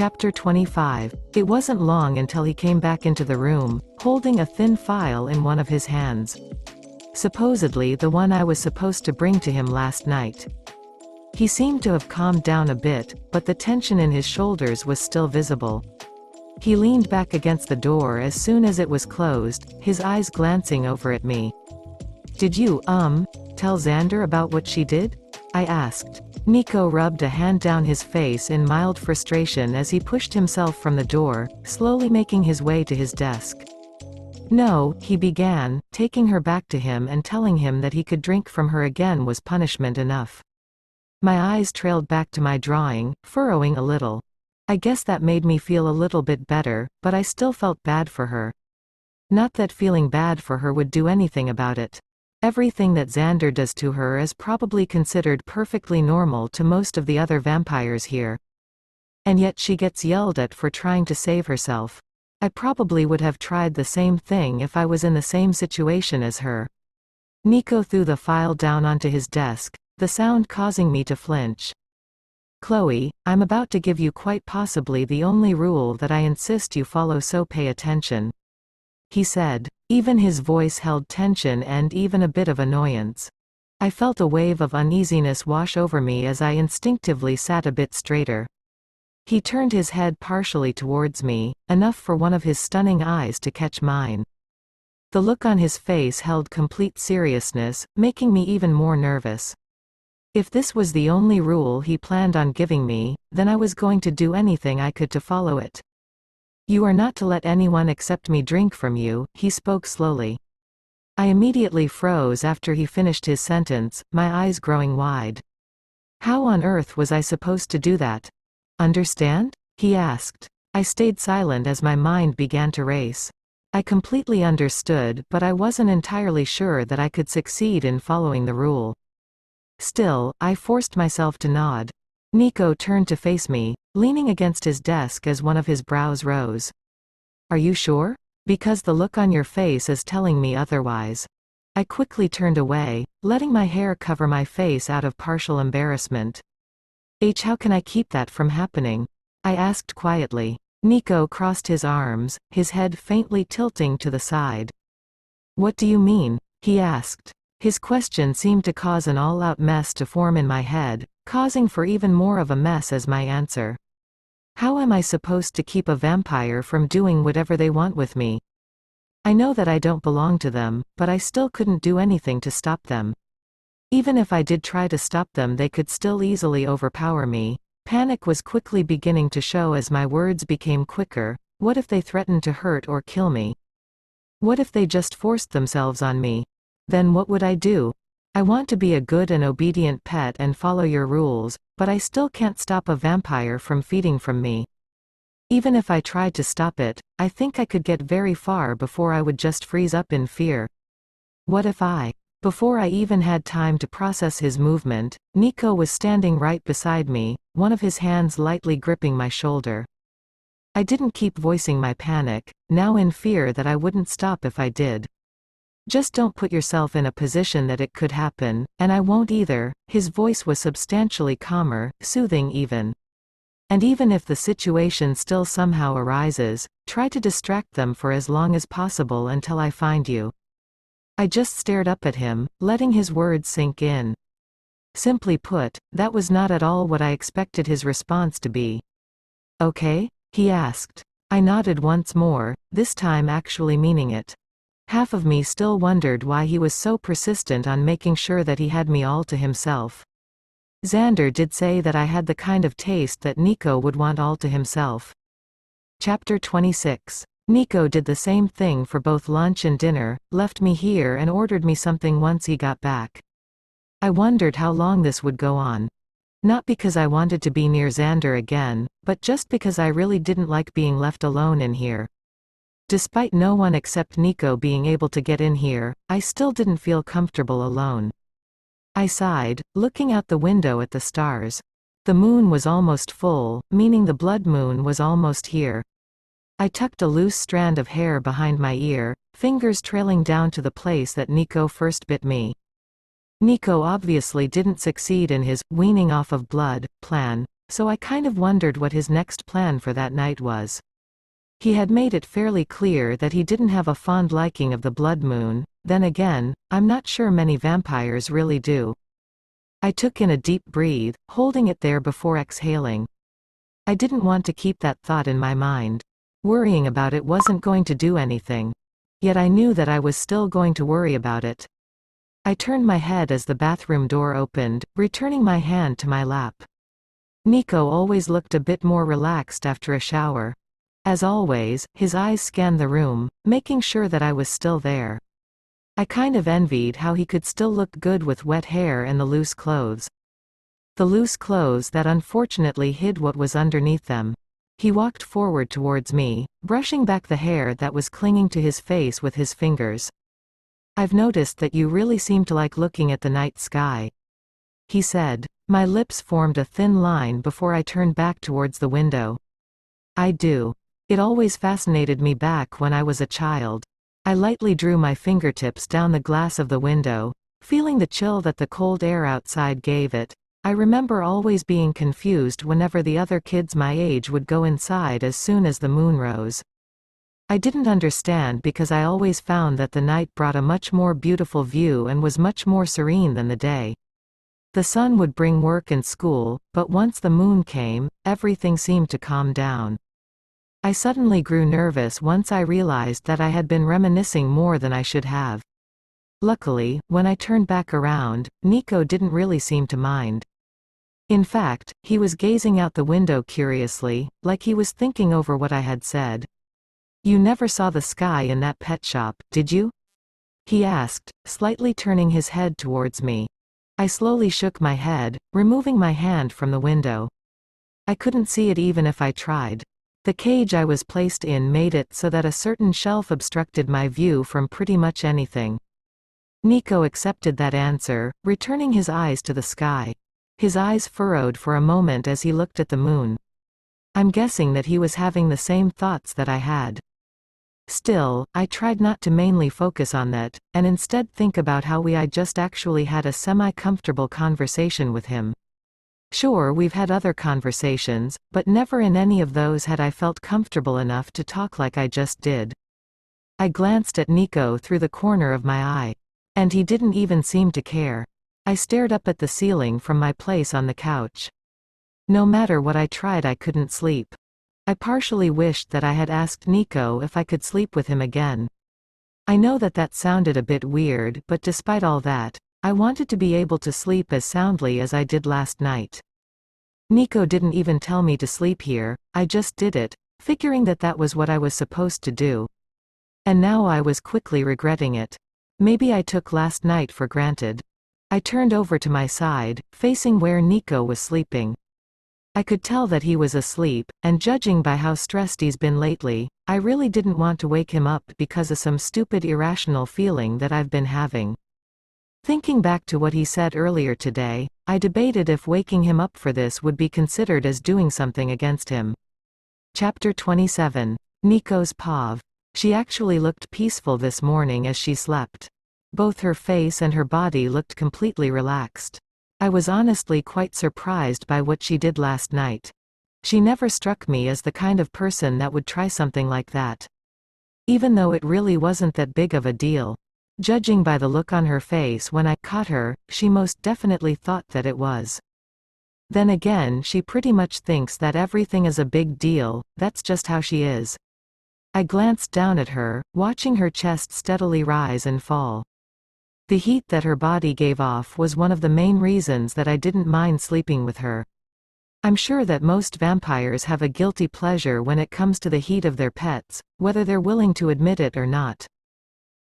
Chapter 25. It wasn't long until he came back into the room, holding a thin file in one of his hands. Supposedly the one I was supposed to bring to him last night. He seemed to have calmed down a bit, but the tension in his shoulders was still visible. He leaned back against the door as soon as it was closed, his eyes glancing over at me. "Did you, tell Xander about what she did?" I asked. Nico rubbed a hand down his face in mild frustration as he pushed himself from the door, slowly making his way to his desk. "No," he began, taking her back to him and telling him that he could drink from her again was punishment enough. My eyes trailed back to my drawing, furrowing a little. I guess that made me feel a little bit better, but I still felt bad for her. Not that feeling bad for her would do anything about it. Everything that Xander does to her is probably considered perfectly normal to most of the other vampires here. And yet she gets yelled at for trying to save herself. I probably would have tried the same thing if I was in the same situation as her. Nico threw the file down onto his desk, the sound causing me to flinch. "Chloe, I'm about to give you quite possibly the only rule that I insist you follow, so pay attention," he said. Even his voice held tension and even a bit of annoyance. I felt a wave of uneasiness wash over me as I instinctively sat a bit straighter. He turned his head partially towards me, enough for one of his stunning eyes to catch mine. The look on his face held complete seriousness, making me even more nervous. If this was the only rule he planned on giving me, then I was going to do anything I could to follow it. "You are not to let anyone except me drink from you," he spoke slowly. I immediately froze after he finished his sentence, my eyes growing wide. How on earth was I supposed to do that? "Understand?" he asked. I stayed silent as my mind began to race. I completely understood, but I wasn't entirely sure that I could succeed in following the rule. Still, I forced myself to nod. Nico turned to face me, leaning against his desk as one of his brows rose. "Are you sure? Because the look on your face is telling me otherwise." I quickly turned away, letting my hair cover my face out of partial embarrassment. How can I keep that from happening?" I asked quietly. Nico crossed his arms, his head faintly tilting to the side. "What do you mean?" he asked. His question seemed to cause an all-out mess to form in my head, causing for even more of a mess as my answer. "How am I supposed to keep a vampire from doing whatever they want with me? I know that I don't belong to them, but I still couldn't do anything to stop them. Even if I did try to stop them, they could still easily overpower me." Panic was quickly beginning to show as my words became quicker. What if they threatened to hurt or kill me? What if they just forced themselves on me? Then what would I do? I want to be a good and obedient pet and follow your rules, but I still can't stop a vampire from feeding from me. Even if I tried to stop it, I think I could get very far before I would just freeze up in fear. What if Before I even had time to process his movement, Nico was standing right beside me, one of his hands lightly gripping my shoulder. I didn't keep voicing my panic, now in fear that I wouldn't stop if I did. "Just don't put yourself in a position that it could happen, and I won't either." His voice was substantially calmer, soothing even. "And even if the situation still somehow arises, try to distract them for as long as possible until I find you." I just stared up at him, letting his words sink in. Simply put, that was not at all what I expected his response to be. "Okay?" he asked. I nodded once more, this time actually meaning it. Half of me still wondered why he was so persistent on making sure that he had me all to himself. Xander did say that I had the kind of taste that Nico would want all to himself. Chapter 26. Nico did the same thing for both lunch and dinner, left me here and ordered me something once he got back. I wondered how long this would go on. Not because I wanted to be near Xander again, but just because I really didn't like being left alone in here. Despite no one except Nico being able to get in here, I still didn't feel comfortable alone. I sighed, looking out the window at the stars. The moon was almost full, meaning the blood moon was almost here. I tucked a loose strand of hair behind my ear, fingers trailing down to the place that Nico first bit me. Nico obviously didn't succeed in his weaning off of blood plan, so I kind of wondered what his next plan for that night was. He had made it fairly clear that he didn't have a fond liking of the blood moon. Then again, I'm not sure many vampires really do. I took in a deep breath, holding it there before exhaling. I didn't want to keep that thought in my mind. Worrying about it wasn't going to do anything. Yet I knew that I was still going to worry about it. I turned my head as the bathroom door opened, returning my hand to my lap. Nico always looked a bit more relaxed after a shower. As always, his eyes scanned the room, making sure that I was still there. I kind of envied how he could still look good with wet hair and the loose clothes. The loose clothes that unfortunately hid what was underneath them. He walked forward towards me, brushing back the hair that was clinging to his face with his fingers. "I've noticed that you really seem to like looking at the night sky," he said. My lips formed a thin line before I turned back towards the window. "I do. It always fascinated me back when I was a child." I lightly drew my fingertips down the glass of the window, feeling the chill that the cold air outside gave it. I remember always being confused whenever the other kids my age would go inside as soon as the moon rose. I didn't understand because I always found that the night brought a much more beautiful view and was much more serene than the day. The sun would bring work and school, but once the moon came, everything seemed to calm down. I suddenly grew nervous once I realized that I had been reminiscing more than I should have. Luckily, when I turned back around, Nico didn't really seem to mind. In fact, he was gazing out the window curiously, like he was thinking over what I had said. "You never saw the sky in that pet shop, did you?" he asked, slightly turning his head towards me. I slowly shook my head, removing my hand from the window. I couldn't see it even if I tried. The cage I was placed in made it so that a certain shelf obstructed my view from pretty much anything. Nico accepted that answer, returning his eyes to the sky. His eyes furrowed for a moment as he looked at the moon. I'm guessing that he was having the same thoughts that I had. Still, I tried not to mainly focus on that, and instead think about how I just actually had a semi-comfortable conversation with him. Sure, we've had other conversations, but never in any of those had I felt comfortable enough to talk like I just did. I glanced at Nico through the corner of my eye. And he didn't even seem to care. I stared up at the ceiling from my place on the couch. No matter what I tried, I couldn't sleep. I partially wished that I had asked Nico if I could sleep with him again. I know that that sounded a bit weird, but despite all that, I wanted to be able to sleep as soundly as I did last night. Nico didn't even tell me to sleep here, I just did it, figuring that that was what I was supposed to do. And now I was quickly regretting it. Maybe I took last night for granted. I turned over to my side, facing where Nico was sleeping. I could tell that he was asleep, and judging by how stressed he's been lately, I really didn't want to wake him up because of some stupid irrational feeling that I've been having. Thinking back to what he said earlier today, I debated if waking him up for this would be considered as doing something against him. Chapter 27. Nico's POV. She actually looked peaceful this morning as she slept. Both her face and her body looked completely relaxed. I was honestly quite surprised by what she did last night. She never struck me as the kind of person that would try something like that. Even though it really wasn't that big of a deal. Judging by the look on her face when I caught her, she most definitely thought that it was. Then again, she pretty much thinks that everything is a big deal, that's just how she is. I glanced down at her, watching her chest steadily rise and fall. The heat that her body gave off was one of the main reasons that I didn't mind sleeping with her. I'm sure that most vampires have a guilty pleasure when it comes to the heat of their pets, whether they're willing to admit it or not.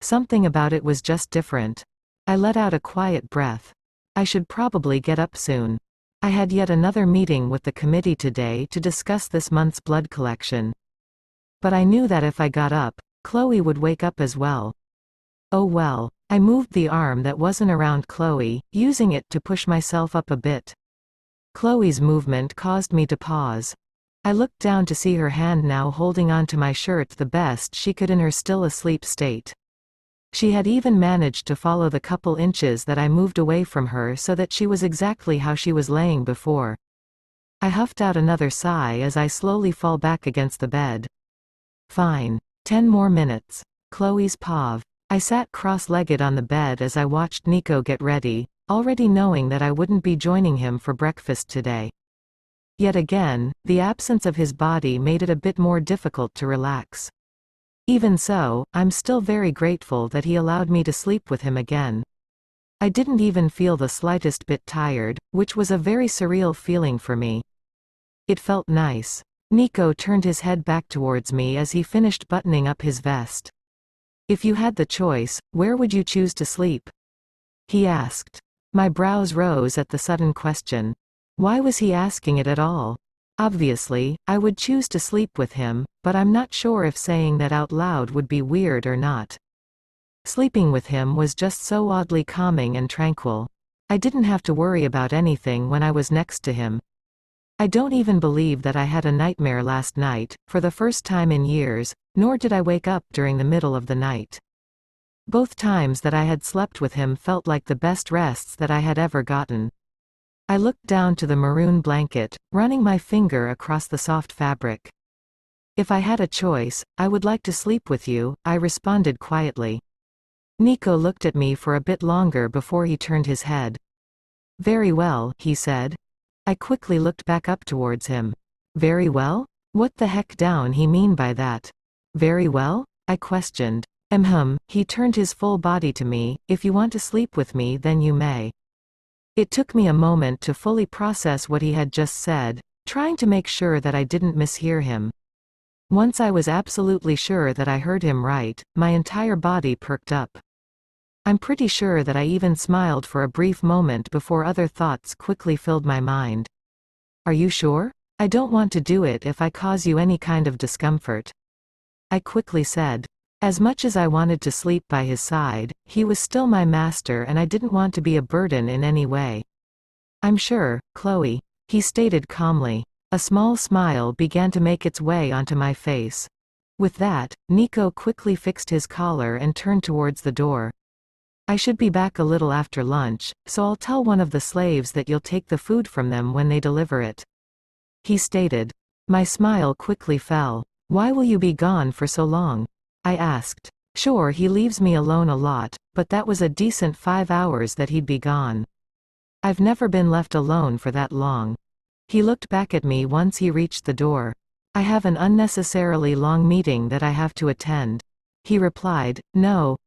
Something about it was just different. I let out a quiet breath. I should probably get up soon. I had yet another meeting with the committee today to discuss this month's blood collection. But I knew that if I got up, Chloe would wake up as well. Oh well, I moved the arm that wasn't around Chloe, using it to push myself up a bit. Chloe's movement caused me to pause. I looked down to see her hand now holding onto my shirt the best she could in her still asleep state. She had even managed to follow the couple inches that I moved away from her so that she was exactly how she was laying before. I huffed out another sigh as I slowly fall back against the bed. Fine. 10 more minutes. Chloe's pav. I sat cross-legged on the bed as I watched Nico get ready, already knowing that I wouldn't be joining him for breakfast today. Yet again, the absence of his body made it a bit more difficult to relax. Even so, I'm still very grateful that he allowed me to sleep with him again. I didn't even feel the slightest bit tired, which was a very surreal feeling for me. It felt nice. Nico turned his head back towards me as he finished buttoning up his vest. If you had the choice, where would you choose to sleep? He asked. My brows rose at the sudden question. Why was he asking it at all? Obviously, I would choose to sleep with him, but I'm not sure if saying that out loud would be weird or not. Sleeping with him was just so oddly calming and tranquil. I didn't have to worry about anything when I was next to him. I don't even believe that I had a nightmare last night, for the first time in years, nor did I wake up during the middle of the night. Both times that I had slept with him felt like the best rests that I had ever gotten. I looked down to the maroon blanket, running my finger across the soft fabric. If I had a choice, I would like to sleep with you, I responded quietly. Nico looked at me for a bit longer before he turned his head. Very well, he said. I quickly looked back up towards him. Very well? What the heck down he mean by that? Very well? I questioned. He turned his full body to me. If you want to sleep with me then you may. It took me a moment to fully process what he had just said, trying to make sure that I didn't mishear him. Once I was absolutely sure that I heard him right, my entire body perked up. I'm pretty sure that I even smiled for a brief moment before other thoughts quickly filled my mind. Are you sure? I don't want to do it if I cause you any kind of discomfort. I quickly said. As much as I wanted to sleep by his side, he was still my master and I didn't want to be a burden in any way. I'm sure, Chloe, he stated calmly. A small smile began to make its way onto my face. With that, Nico quickly fixed his collar and turned towards the door. I should be back a little after lunch, so I'll tell one of the slaves that you'll take the food from them when they deliver it. He stated. My smile quickly fell. Why will you be gone for so long? I asked. Sure, he leaves me alone a lot, but that was a decent 5 hours that he'd be gone. I've never been left alone for that long. He looked back at me once he reached the door. I have an unnecessarily long meeting that I have to attend. He replied, No,